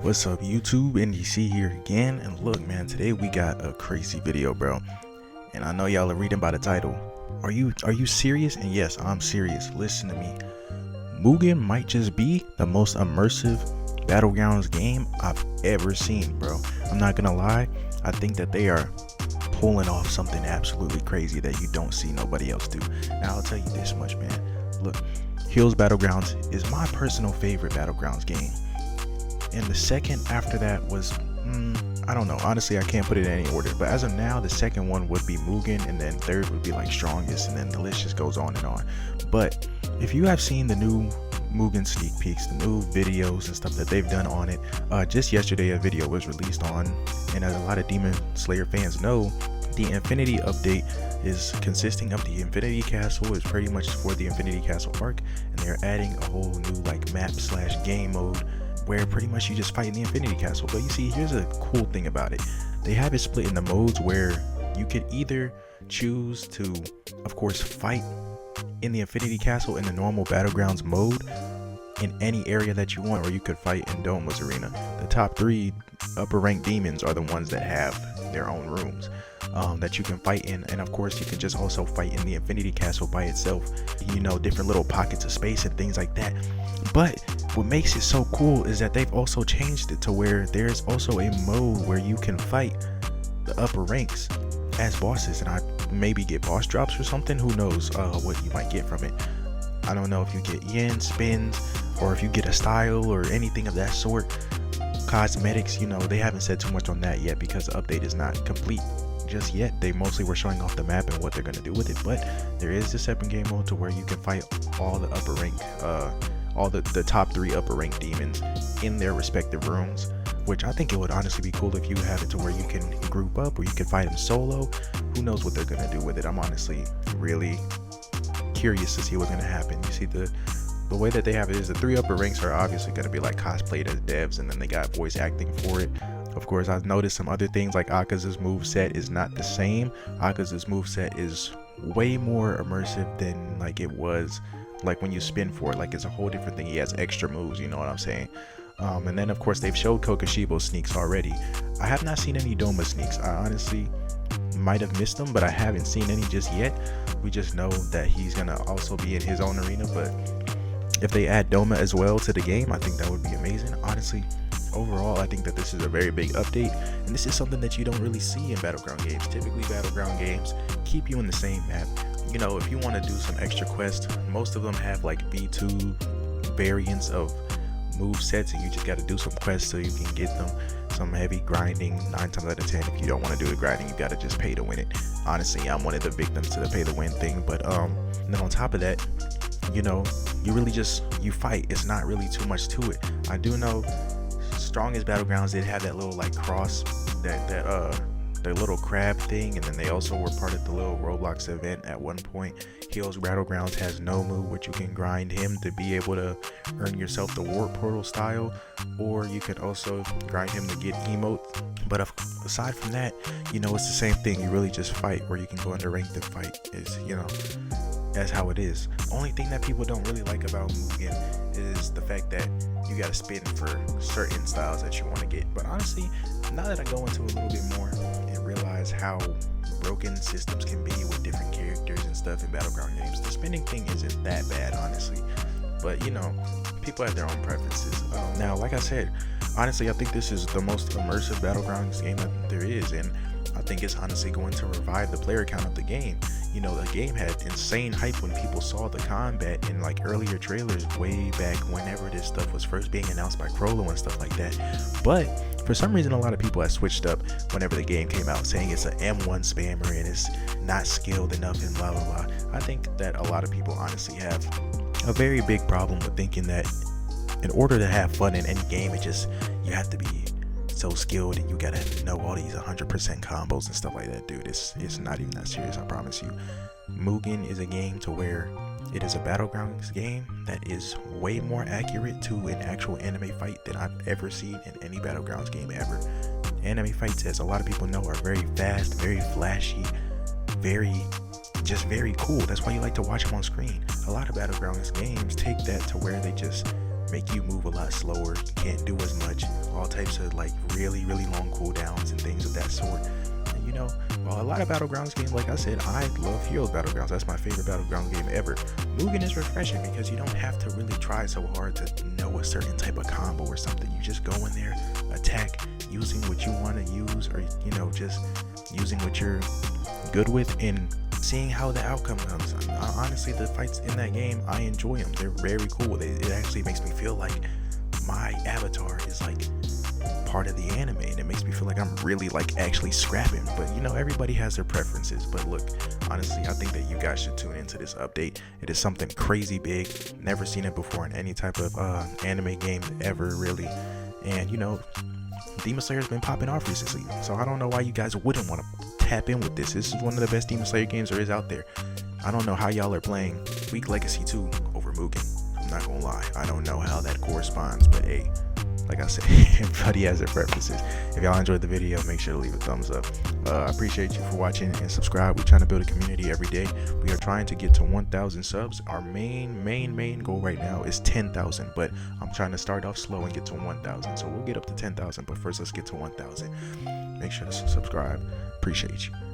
What's up YouTube, NDC here again, and look man, today we got a crazy video bro, and I know y'all are reading by the title. Are you serious? And yes, I'm serious. Listen to me. Mugen might just be the most immersive Battlegrounds game I've ever seen, bro. I'm not gonna lie, I think that they are pulling off something absolutely crazy that you don't see nobody else do. Now I'll tell you this much man, look, Hill's Battlegrounds is my personal favorite Battlegrounds game. And the second after that was, I don't know, honestly I can't put it in any order, but as of now the second one would be Mugen, and then third would be like Strongest, and then the list just goes on and on. But if you have seen the new Mugen sneak peeks, the new videos and stuff that they've done on it, just yesterday a video was released on, and as a lot of Demon Slayer fans know, the Infinity update is consisting of the Infinity Castle, is pretty much for the Infinity Castle arc, and they're adding a whole new like map / game mode where pretty much you just fight in the Infinity Castle. But you see, here's a cool thing about it. They have it split in the modes where you could either choose to, of course, fight in the Infinity Castle in the normal Battlegrounds mode in any area that you want, or you could fight in Doma's arena. The top 3 upper ranked demons are the ones that have their own rooms that you can fight in, and of course you can just also fight in the Infinity Castle by itself, you know, different little pockets of space and things like that. But what makes it so cool is that they've also changed it to where there's also a mode where you can fight the upper ranks as bosses, and I maybe get boss drops or something, who knows what you might get from it. I don't know if you get yen spins or if you get a style or anything of that sort. Cosmetics, you know, they haven't said too much on that yet because the update is not complete just yet. They mostly were showing off the map and what they're going to do with it, but there is a separate game mode to where you can fight all the upper rank all the top 3 upper rank demons in their respective rooms, which I think it would honestly be cool if you have it to where you can group up or you can fight them solo. Who knows what they're going to do with it. I'm honestly really curious to see what's going to happen. You see, the way that they have it is the 3 upper ranks are obviously going to be like cosplayed as devs, and then they got voice acting for it. Of course, I've noticed some other things, like Akaza's moveset is not the same. Akaza's moveset is way more immersive than like it was like when you spin for it. Like, it's a whole different thing. He has extra moves, you know what I'm saying? And then of course they've showed Kokoshibo sneaks already. I have not seen any Doma sneaks. I honestly might have missed them, but I haven't seen any just yet. We just know that he's gonna also be in his own arena, but if they add Doma as well to the game, I think that would be amazing. Honestly, overall, I think that this is a very big update, and this is something that you don't really see in Battleground games. Typically, Battleground games keep you in the same map. You know, if you want to do some extra quests, most of them have like V2 variants of move sets, and you just got to do some quests so you can get them. Some heavy grinding. 9 times out of 10, if you don't want to do the grinding, you got to just pay to win it. Honestly, I'm one of the victims to the pay to win thing. But then on top of that, you know, you really just fight. It's not really too much to it. I do know Strongest Battlegrounds did have that little like cross, their little crab thing, and then they also were part of the little Roblox event at one point. Hill's Battlegrounds has no move, which you can grind him to be able to earn yourself the warp portal style, or you can also grind him to get emote. But aside from that, you know, it's the same thing. You really just fight, or you can go under ranked and fight. Is, you know, that's how it is. The only thing that people don't really like about Mugen is the fact that you gotta spin for certain styles that you want to get. But honestly, now that I go into a little bit more and realize how broken systems can be with different characters and stuff in Battleground games, the spinning thing isn't that bad, honestly. But you know, people have their own preferences. Now, like I said, honestly, I think this is the most immersive Battlegrounds game that there is, and I think it's honestly going to revive the player count of the game. You know, the game had insane hype when people saw the combat in like earlier trailers way back whenever this stuff was first being announced by Crollo and stuff like that. But for some reason, a lot of people have switched up whenever the game came out, saying it's an M1 spammer and it's not skilled enough and blah blah blah. I think that a lot of people honestly have a very big problem with thinking that in order to have fun in any game, you have to be so skilled and you gotta know all these 100% combos and stuff like that. Dude, it's not even that serious, I promise you. Mugen is a game to where it is a Battlegrounds game that is way more accurate to an actual anime fight than I've ever seen in any Battlegrounds game ever. Anime fights, as a lot of people know, are very fast, very flashy, very cool. That's why you like to watch them on screen. A lot of Battlegrounds games take that to where they just make you move a lot slower, you can't do as much, all types of like really long cooldowns and things of that sort. And you know, well, a lot of Battlegrounds games, like I said, I love Heroes Battlegrounds. That's my favorite Battleground game ever. Mugen is refreshing because you don't have to really try so hard to know a certain type of combo or something. You just go in there, attack, using what you want to use, or you know, just using what you're good with and seeing how the outcome comes. Honestly, the fights in that game, I enjoy them. They're very cool. It actually makes me feel like my avatar is like part of the anime, and it makes me feel like I'm really like actually scrapping. But you know, everybody has their preferences. But look, honestly, I think that you guys should tune into this update. It is something crazy big, never seen it before in any type of anime game ever, really. And you know, Demon Slayer's been popping off recently, so I don't know why you guys wouldn't want to tap in with this. This is one of the best Demon Slayer games there is out there. I don't know how y'all are playing Weak Legacy 2 over Mugen. I'm not gonna lie, I don't know how that corresponds, but hey, like I said, everybody has their preferences. If y'all enjoyed the video, make sure to leave a thumbs up. I appreciate you for watching and subscribe. We're trying to build a community every day. We are trying to get to 1,000 subs. Our main goal right now is 10,000, but I'm trying to start off slow and get to 1,000. So we'll get up to 10,000, but first let's get to 1,000. Make sure to subscribe. Appreciate you.